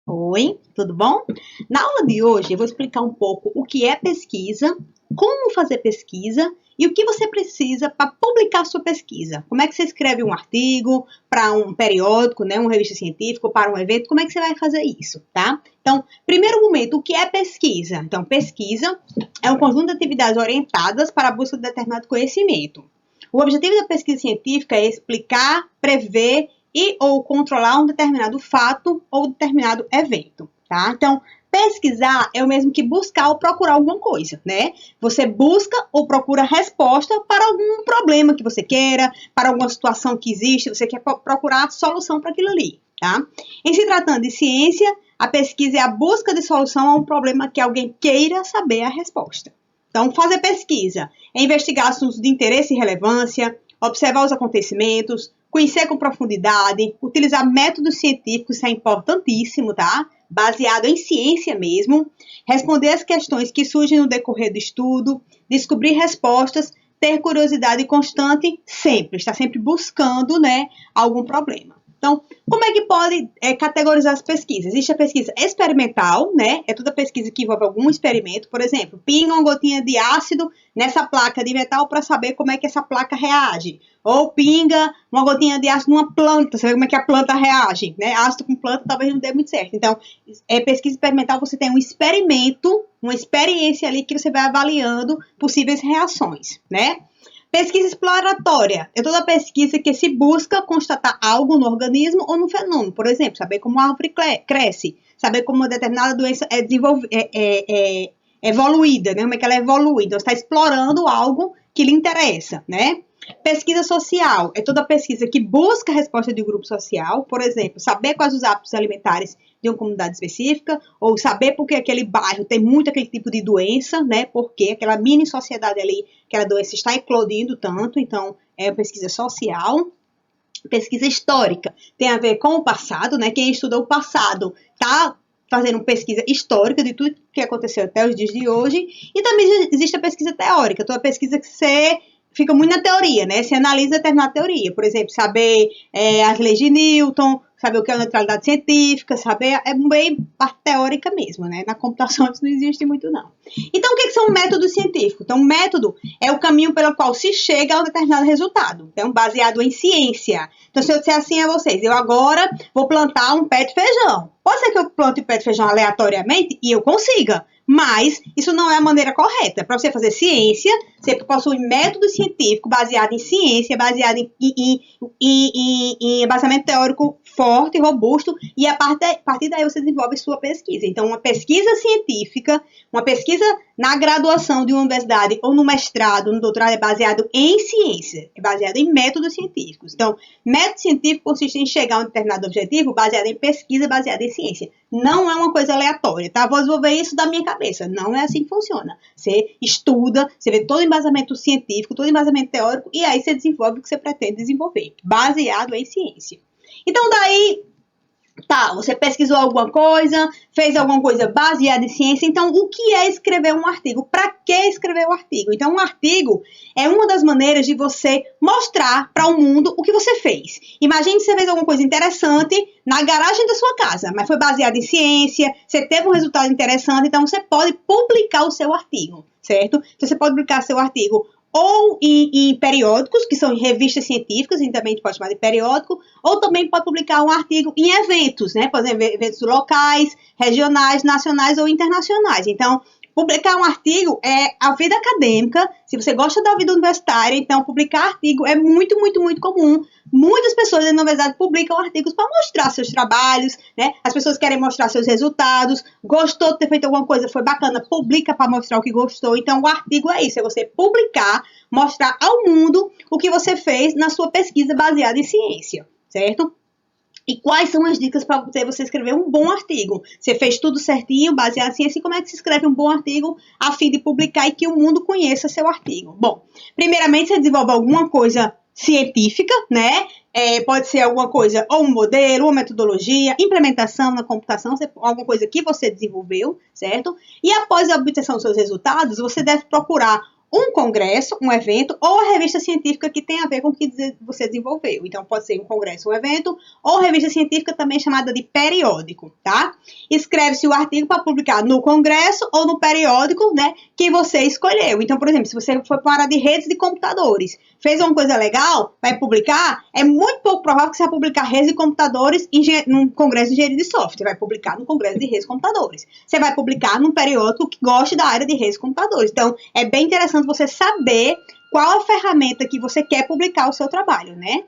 Oi, tudo bom? Na aula de hoje eu vou explicar um pouco o que é pesquisa, como fazer pesquisa e o que você precisa para publicar sua pesquisa. Como é que você escreve um artigo para um periódico, né, uma revista científica, ou para um evento, como é que você vai fazer isso, tá? Então, primeiro momento, o que é pesquisa? Então, pesquisa é um conjunto de atividades orientadas para a busca de determinado conhecimento. O objetivo da pesquisa científica é explicar, prever e ou controlar um determinado fato ou determinado evento, tá? Então, pesquisar é o mesmo que buscar ou procurar alguma coisa, né? Você busca ou procura resposta para algum problema que você queira, para alguma situação que existe, você quer procurar solução para aquilo ali, tá? Em se tratando de ciência, a pesquisa é a busca de solução a um problema que alguém queira saber a resposta. Então, fazer pesquisa é investigar assuntos de interesse e relevância, observar os acontecimentos, conhecer com profundidade, utilizar métodos científicos, isso é importantíssimo, tá? Baseado em ciência mesmo, responder as questões que surgem no decorrer do estudo, descobrir respostas, ter curiosidade constante sempre, estar sempre buscando, né, algum problema. Então, como é que pode categorizar as pesquisas? Existe a pesquisa experimental, né? É toda pesquisa que envolve algum experimento. Por exemplo, pinga uma gotinha de ácido nessa placa de metal para saber como é que essa placa reage. Ou pinga uma gotinha de ácido numa planta, saber como é que a planta reage, né? Ácido com planta talvez não dê muito certo. Então, pesquisa experimental, você tem um experimento, uma experiência ali que você vai avaliando possíveis reações, né? Pesquisa exploratória é toda pesquisa que se busca constatar algo no organismo ou no fenômeno. Por exemplo, saber como a árvore cresce, saber como uma determinada doença é evoluída, né? Como é que ela é evoluída. Então, você está explorando algo que lhe interessa, né? Pesquisa social é toda pesquisa que busca a resposta de um grupo social, por exemplo, saber quais os hábitos alimentares de uma comunidade específica, ou saber por que aquele bairro tem muito aquele tipo de doença, né? Porque aquela mini sociedade ali, aquela doença está eclodindo tanto, então é pesquisa social. Pesquisa histórica tem a ver com o passado, né? Quem estuda o passado está fazendo pesquisa histórica de tudo que aconteceu até os dias de hoje, e também existe a pesquisa teórica, toda pesquisa que você fica muito na teoria, né? Se analisa determinada teoria, por exemplo, saber as leis de Newton, saber o que é a neutralidade científica, saber, é bem parte teórica mesmo, né? Na computação isso não existe muito, não. Então, o que são métodos científicos? Então, o método é o caminho pelo qual se chega a um determinado resultado, então, baseado em ciência. Então, se eu disser assim a vocês, eu agora vou plantar um pé de feijão. Pode ser que eu plante um pé de feijão aleatoriamente e eu consiga, mas isso não é a maneira correta. Para você fazer ciência, você possui método científico baseado em ciência, baseado em embasamento teórico forte, robusto, e a partir daí você desenvolve sua pesquisa. Então, uma pesquisa científica, uma pesquisa na graduação de uma universidade ou no mestrado, no doutorado, é baseado em ciência, é baseado em métodos científicos. Então, método científico consiste em chegar a um determinado objetivo baseado em pesquisa, baseado em ciência. Não é uma coisa aleatória, tá? Vou desenvolver isso da minha cabeça. Não é assim que funciona. Você estuda, você vê todo o embasamento científico, todo o embasamento teórico, e aí você desenvolve o que você pretende desenvolver, baseado em ciência. Então, daí, tá, você pesquisou alguma coisa, fez alguma coisa baseada em ciência, então o que é escrever um artigo? Para que escrever um artigo? Então, um artigo é uma das maneiras de você mostrar para o mundo o que você fez. Imagine que você fez alguma coisa interessante na garagem da sua casa, mas foi baseada em ciência, você teve um resultado interessante, então você pode publicar o seu artigo, certo? Então, você pode publicar seu artigo ou em periódicos, que são em revistas científicas, e também a gente pode chamar de periódico, ou também pode publicar um artigo em eventos, né? Por exemplo, eventos locais, regionais, nacionais ou internacionais. Então, publicar um artigo é a vida acadêmica. Se você gosta da vida universitária, então publicar artigo é muito, muito, muito comum. Muitas pessoas na universidade publicam artigos para mostrar seus trabalhos, né? As pessoas querem mostrar seus resultados. Gostou de ter feito alguma coisa, foi bacana, publica para mostrar o que gostou. Então, o artigo é isso, é você publicar, mostrar ao mundo o que você fez na sua pesquisa baseada em ciência, certo? E quais são as dicas para você escrever um bom artigo? Você fez tudo certinho, baseado em ciência, e como é que se escreve um bom artigo a fim de publicar e que o mundo conheça seu artigo? Bom, primeiramente você desenvolve alguma coisa científica, né? Pode ser alguma coisa, ou um modelo, ou uma metodologia, implementação na computação, alguma coisa que você desenvolveu, certo? E após a obtenção dos seus resultados, você deve procurar um congresso, um evento, ou a revista científica que tem a ver com o que você desenvolveu. Então, pode ser um congresso, um evento, ou revista científica também chamada de periódico, tá? Escreve-se o artigo para publicar no congresso ou no periódico, né, que você escolheu. Então, por exemplo, se você foi para a área de redes de computadores, fez uma coisa legal, vai publicar, é muito pouco provável que você vai publicar redes de computadores num congresso de engenharia de software. Você vai publicar no congresso de redes de computadores. Você vai publicar num periódico que goste da área de redes de computadores. Então, é bem interessante você saber qual a ferramenta que você quer publicar o seu trabalho, né?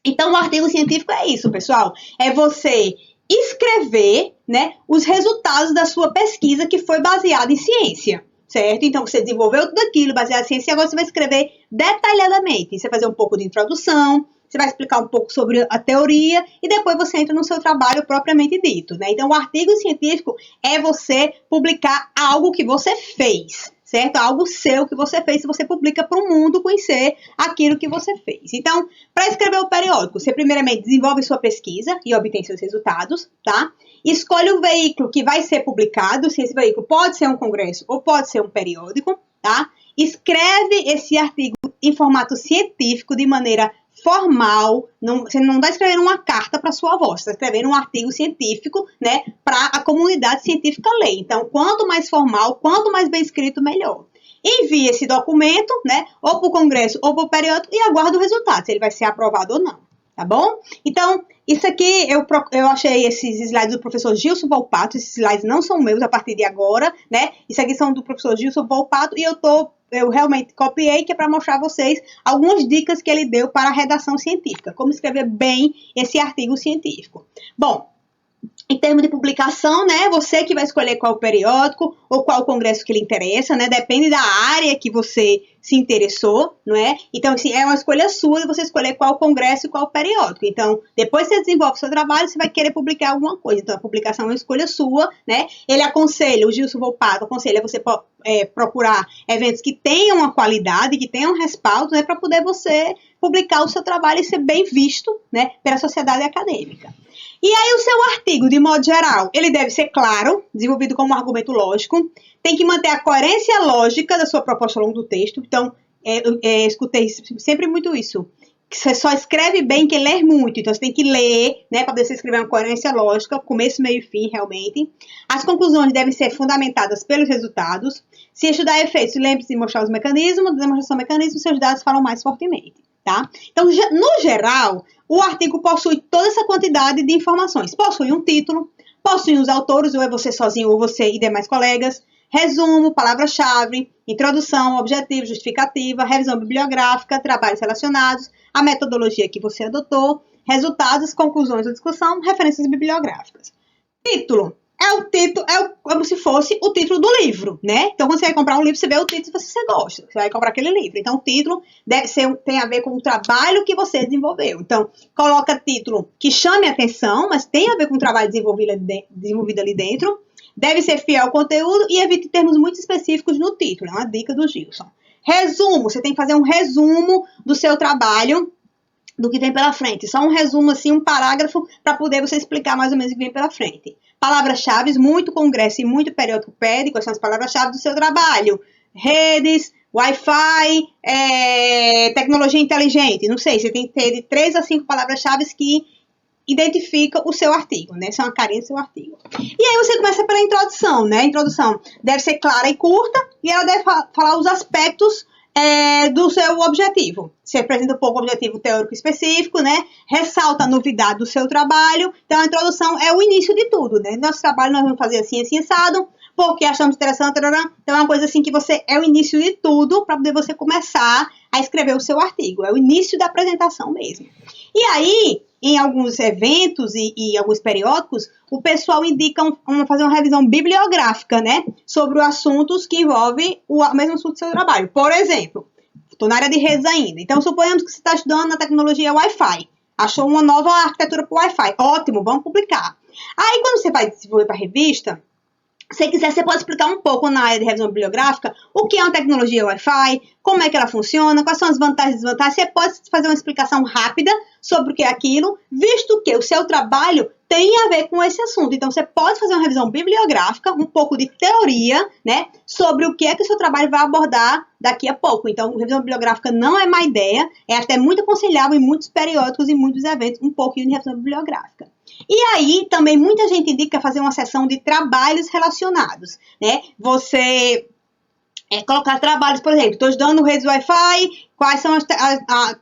Então, o artigo científico é isso, pessoal. É você escrever, né, os resultados da sua pesquisa que foi baseada em ciência, certo? Então, você desenvolveu tudo aquilo baseado em ciência e agora você vai escrever detalhadamente. Você vai fazer um pouco de introdução, você vai explicar um pouco sobre a teoria e depois você entra no seu trabalho propriamente dito, né? Então, o artigo científico é você publicar algo que você fez, certo? Algo seu que você fez, você publica para o mundo conhecer aquilo que você fez. Então, para escrever o periódico, você primeiramente desenvolve sua pesquisa e obtém seus resultados, tá? Escolhe o veículo que vai ser publicado, se esse veículo pode ser um congresso ou pode ser um periódico, tá? Escreve esse artigo em formato científico de maneira formal, você não está escrevendo uma carta para sua avó, você está escrevendo um artigo científico, né, para a comunidade científica ler. Então, quanto mais formal, quanto mais bem escrito, melhor. Envie esse documento, né, ou para o congresso ou para o periódico e aguarde o resultado, se ele vai ser aprovado ou não, tá bom? Então, isso aqui, eu achei esses slides do professor Gilson Volpato, esses slides não são meus a partir de agora, né, isso aqui são do professor Gilson Volpato e eu realmente copiei, que é para mostrar a vocês algumas dicas que ele deu para a redação científica, como escrever bem esse artigo científico. Bom, em termos de publicação, né, você que vai escolher qual periódico ou qual congresso que lhe interessa, né, depende da área que você se interessou, não é? Então, assim, é uma escolha sua de você escolher qual congresso e qual periódico. Então, depois que você desenvolve o seu trabalho, você vai querer publicar alguma coisa. Então, a publicação é uma escolha sua, né? Ele aconselha, o Gilson Volpato aconselha você procurar eventos que tenham uma qualidade, que tenham respaldo, né, para poder você publicar o seu trabalho e ser bem visto, né, pela sociedade acadêmica. E aí o seu artigo, de modo geral, ele deve ser claro, desenvolvido como um argumento lógico, tem que manter a coerência lógica da sua proposta ao longo do texto. Então, escutei sempre muito isso, que você só escreve bem quem lê muito. Então, você tem que ler, né, para você escrever uma coerência lógica, começo, meio e fim, realmente. As conclusões devem ser fundamentadas pelos resultados. Se estudar efeitos, lembre-se de mostrar os mecanismos, da demonstração do mecanismo, seus dados falam mais fortemente, tá? Então, no geral, o artigo possui toda essa quantidade de informações. Possui um título, possui os autores, ou é você sozinho, ou você e demais colegas, resumo, palavra-chave, introdução, objetivo, justificativa, revisão bibliográfica, trabalhos relacionados, a metodologia que você adotou, resultados, conclusões da discussão, referências bibliográficas. Título. Como se fosse o título do livro, né? Então, quando você vai comprar um livro, você vê o título se você gosta. Você vai comprar aquele livro. Então, o título tem a ver com o trabalho que você desenvolveu. Então, coloca título que chame a atenção, mas tem a ver com o trabalho desenvolvido ali dentro. Deve ser fiel ao conteúdo e evite termos muito específicos no título. É uma dica do Gilson. Resumo. Você tem que fazer um resumo do seu trabalho, do que vem pela frente. Só um resumo, assim, um parágrafo, para poder você explicar mais ou menos o que vem pela frente. Palavras-chave, muito congresso e muito periódico pede, quais são as palavras-chave do seu trabalho. Redes, Wi-Fi, tecnologia inteligente, não sei, você tem que ter de 3 a 5 palavras-chave que identificam o seu artigo, né? São a carinha do seu artigo. E aí você começa pela introdução, né? A introdução deve ser clara e curta, e ela deve falar os aspectos do seu objetivo. Você apresenta um pouco o objetivo teórico específico, né? Ressalta a novidade do seu trabalho. Então, a introdução é o início de tudo, né? Nosso trabalho nós vamos fazer assim, assado, porque achamos interessante, tarará. Então, é uma coisa assim que é o início de tudo para poder você começar a escrever o seu artigo. É o início da apresentação mesmo. E aí, em alguns eventos e alguns periódicos, o pessoal indica fazer uma revisão bibliográfica, né? Sobre os assuntos que envolvem o mesmo assunto do seu trabalho. Por exemplo, estou na área de redes ainda. Então, suponhamos que você está estudando na tecnologia Wi-Fi. Achou uma nova arquitetura para o Wi-Fi. Ótimo, vamos publicar. Aí, quando você vai desenvolver para a revista, se quiser, você pode explicar um pouco na área de revisão bibliográfica o que é uma tecnologia Wi-Fi, como é que ela funciona, quais são as vantagens e desvantagens. Você pode fazer uma explicação rápida sobre o que é aquilo, visto que o seu trabalho tem a ver com esse assunto. Então, você pode fazer uma revisão bibliográfica, um pouco de teoria, né, sobre o que é que o seu trabalho vai abordar daqui a pouco. Então, revisão bibliográfica não é má ideia, é até muito aconselhável em muitos periódicos e muitos eventos, um pouquinho de revisão bibliográfica. E aí, também, muita gente indica fazer uma sessão de trabalhos relacionados, né? Você colocar trabalhos, por exemplo, estou estudando redes Wi-Fi, quais são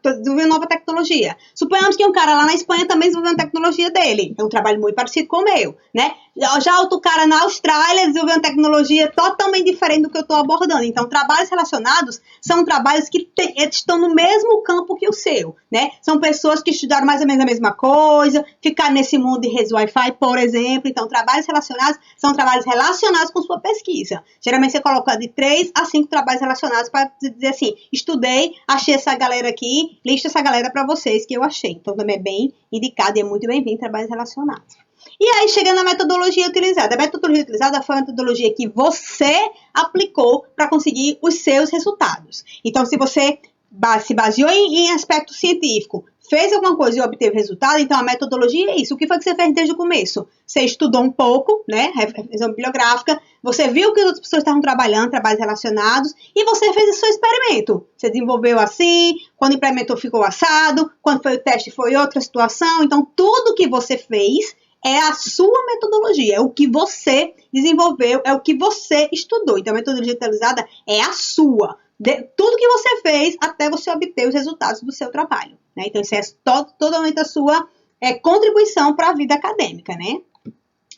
desenvolvendo nova tecnologia. Suponhamos que um cara lá na Espanha também desenvolveu uma tecnologia dele. É um trabalho muito parecido com o meu, né? Já outro cara na Austrália desenvolveu uma tecnologia totalmente diferente do que eu estou abordando. Então, trabalhos relacionados são trabalhos que estão no mesmo campo que o seu, né? São pessoas que estudaram mais ou menos a mesma coisa, ficaram nesse mundo de redes Wi-Fi, por exemplo. Então, trabalhos relacionados são trabalhos relacionados com sua pesquisa. Geralmente, você coloca de 3 a 5 trabalhos relacionados para dizer assim, estudei, achei essa galera aqui, listo essa galera para vocês que eu achei. Então, também é bem indicado e é muito bem-vindo trabalhos relacionados. E aí, chega na metodologia utilizada. A metodologia utilizada foi a metodologia que você aplicou para conseguir os seus resultados. Então, se você se baseou em aspecto científico, fez alguma coisa e obteve resultado, então a metodologia é isso. O que foi que você fez desde o começo? Você estudou um pouco, né, revisão bibliográfica, você viu que as outras pessoas estavam trabalhando, trabalhos relacionados, e você fez o seu experimento. Você desenvolveu assim, quando implementou ficou assado, quando foi o teste foi outra situação. Então, tudo que você fez é a sua metodologia, é o que você desenvolveu, é o que você estudou. Então, a metodologia utilizada é a sua. Tudo que você fez até você obter os resultados do seu trabalho, né? Então, isso é totalmente a sua contribuição para a vida acadêmica, né?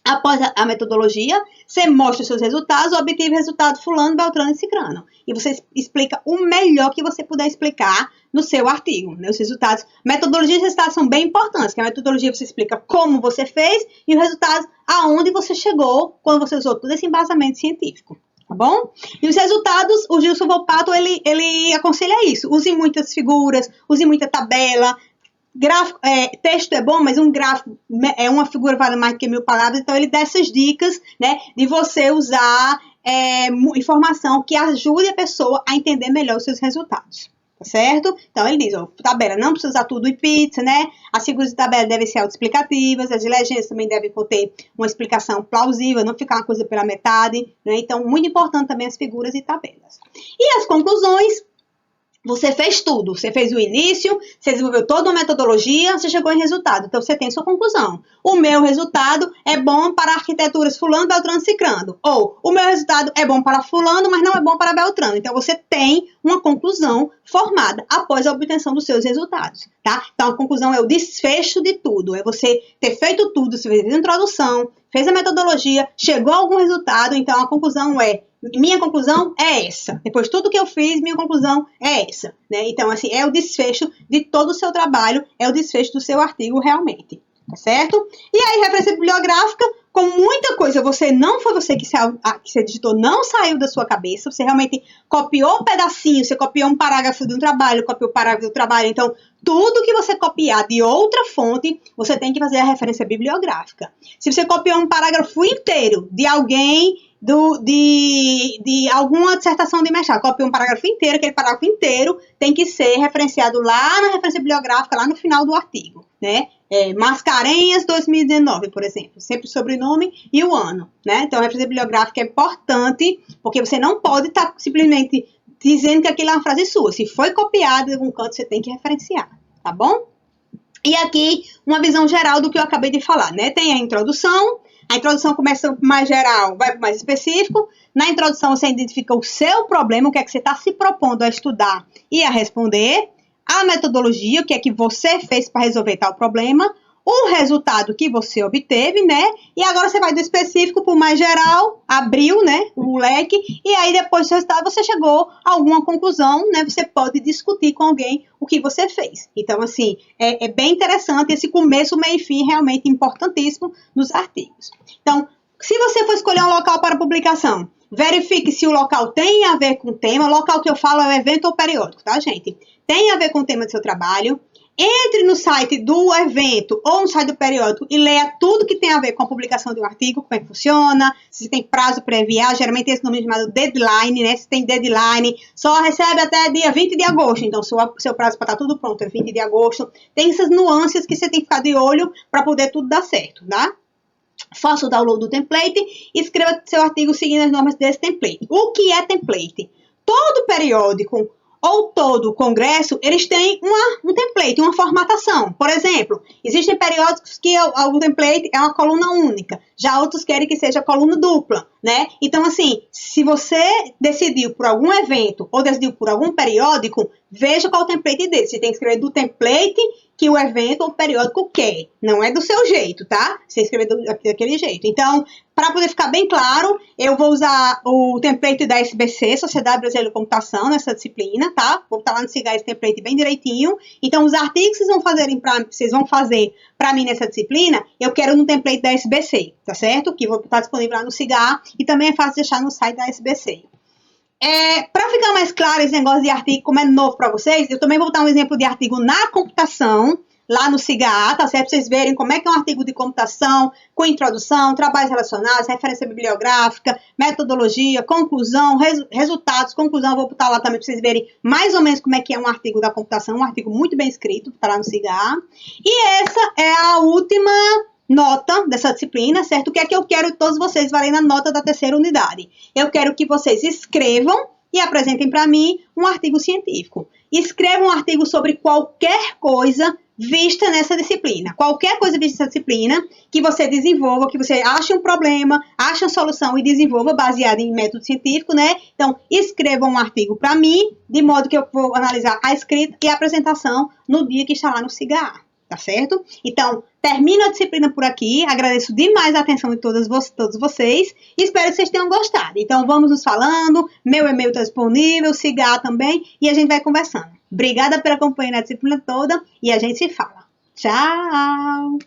Após a metodologia, você mostra os seus resultados, obtive resultado fulano, beltrano e cicrano. E você explica o melhor que você puder explicar no seu artigo, né? Os resultados. Metodologia e resultados são bem importantes, porque a metodologia você explica como você fez e os resultados aonde você chegou quando você usou todo esse embasamento científico. Tá bom? E os resultados, o Gilson Volpato, ele aconselha isso. Use muitas figuras, use muita tabela. Gráfico, texto é bom, mas um gráfico é uma figura vale mais que 1000 palavras. Então, ele dá essas dicas, né, de você usar informação que ajude a pessoa a entender melhor os seus resultados. Tá certo? Então, ele diz, tabela, não precisa usar tudo em pizza, né? As figuras de tabela devem ser autoexplicativas, as legendas também devem conter uma explicação plausível, não ficar uma coisa pela metade, né? Então, muito importante também as figuras e tabelas. E as conclusões, você fez tudo, você fez o início, você desenvolveu toda uma metodologia, você chegou em resultado, então você tem sua conclusão. O meu resultado é bom para arquiteturas fulano, beltrano, cicrano. Ou, o meu resultado é bom para fulano, mas não é bom para beltrano. Então, você tem uma conclusão formada após a obtenção dos seus resultados, tá? Então, a conclusão é o desfecho de tudo, é você ter feito tudo, você fez a introdução, fez a metodologia, chegou a algum resultado, então a conclusão minha conclusão é essa. Depois de tudo que eu fiz, minha conclusão é essa, né? Então, assim, é o desfecho de todo o seu trabalho, é o desfecho do seu artigo realmente, tá certo? E aí, referência bibliográfica, com muita coisa, não foi você que você digitou, não saiu da sua cabeça, você realmente copiou um pedacinho, você copiou um parágrafo de um trabalho, copiou um parágrafo do trabalho, então, tudo que você copiar de outra fonte, você tem que fazer a referência bibliográfica. Se você copiou um parágrafo inteiro de alguém, de alguma dissertação de mestrado, copiou um parágrafo inteiro, aquele parágrafo inteiro tem que ser referenciado lá na referência bibliográfica, lá no final do artigo, né? Mascarenhas 2019, por exemplo, sempre o sobrenome e o ano, né? Então, a referência bibliográfica é importante, porque você não pode estar simplesmente dizendo que aquilo é uma frase sua. Se foi copiado de algum canto, você tem que referenciar, tá bom? E aqui, uma visão geral do que eu acabei de falar, né? Tem a introdução começa mais geral, vai para mais específico. Na introdução, você identifica o seu problema, o que é que você está se propondo a estudar e a responder. A metodologia, o que é que você fez para resolver tal problema. O resultado que você obteve, né? E agora você vai do específico para o mais geral, abriu, né, o leque, e aí depois do resultado você chegou a alguma conclusão, né? Você pode discutir com alguém o que você fez. Então, assim, é bem interessante esse começo, meio e fim, realmente importantíssimo nos artigos. Então, se você for escolher um local para publicação, verifique se o local tem a ver com o tema. O local que eu falo é o evento ou periódico, tá, gente? Tem a ver com o tema do seu trabalho. Entre no site do evento ou no site do periódico e leia tudo que tem a ver com a publicação de um artigo, como é que funciona, se tem prazo para enviar, geralmente tem esse nome chamado deadline, né? Se tem deadline, só recebe até dia 20 de agosto, então seu prazo para estar tudo pronto é 20 de agosto. Tem essas nuances que você tem que ficar de olho para poder tudo dar certo, tá? Faça o download do template e escreva seu artigo seguindo as normas desse template. O que é template? Todo periódico ou todo congresso, eles têm um template, uma formatação. Por exemplo, existem periódicos que o template é uma coluna única, já outros querem que seja coluna dupla, né? Então, assim, se você decidiu por algum evento ou decidiu por algum periódico, veja qual é o template dele. Você tem que escrever do template que o evento ou o periódico quer. Não é do seu jeito, tá? Você escrever daquele jeito. Então, para poder ficar bem claro, eu vou usar o template da SBC, Sociedade Brasileira de Computação, nessa disciplina, tá? Vou botar lá no CIGA esse template bem direitinho. Então, os artigos que vocês vão fazer para mim nessa disciplina, eu quero no template da SBC, tá certo? Que vou estar disponível lá no CIGA e também é fácil deixar no site da SBC. Para ficar mais claro esse negócio de artigo, como é novo para vocês, eu também vou botar um exemplo de artigo na computação, lá no CIGA, tá certo? Pra vocês verem como é que é um artigo de computação, com introdução, trabalhos relacionados, referência bibliográfica, metodologia, conclusão, resultados, conclusão, eu vou botar lá também para vocês verem mais ou menos como é que é um artigo da computação, um artigo muito bem escrito, tá lá no CIGA. E essa é a última nota dessa disciplina, certo? O que é que eu quero que todos vocês valem na nota da terceira unidade? Eu quero que vocês escrevam e apresentem para mim um artigo científico. Escrevam um artigo sobre qualquer coisa vista nessa disciplina. Qualquer coisa vista nessa disciplina que você desenvolva, que você ache um problema, ache uma solução e desenvolva baseado em método científico, né? Então, escrevam um artigo para mim, de modo que eu vou analisar a escrita e a apresentação no dia que está lá no CIGA. Tá certo? Então, termino a disciplina por aqui. Agradeço demais a atenção de todos vocês e espero que vocês tenham gostado. Então, vamos nos falando. Meu e-mail está disponível, siga também e a gente vai conversando. Obrigada por acompanhar a disciplina toda e a gente se fala. Tchau!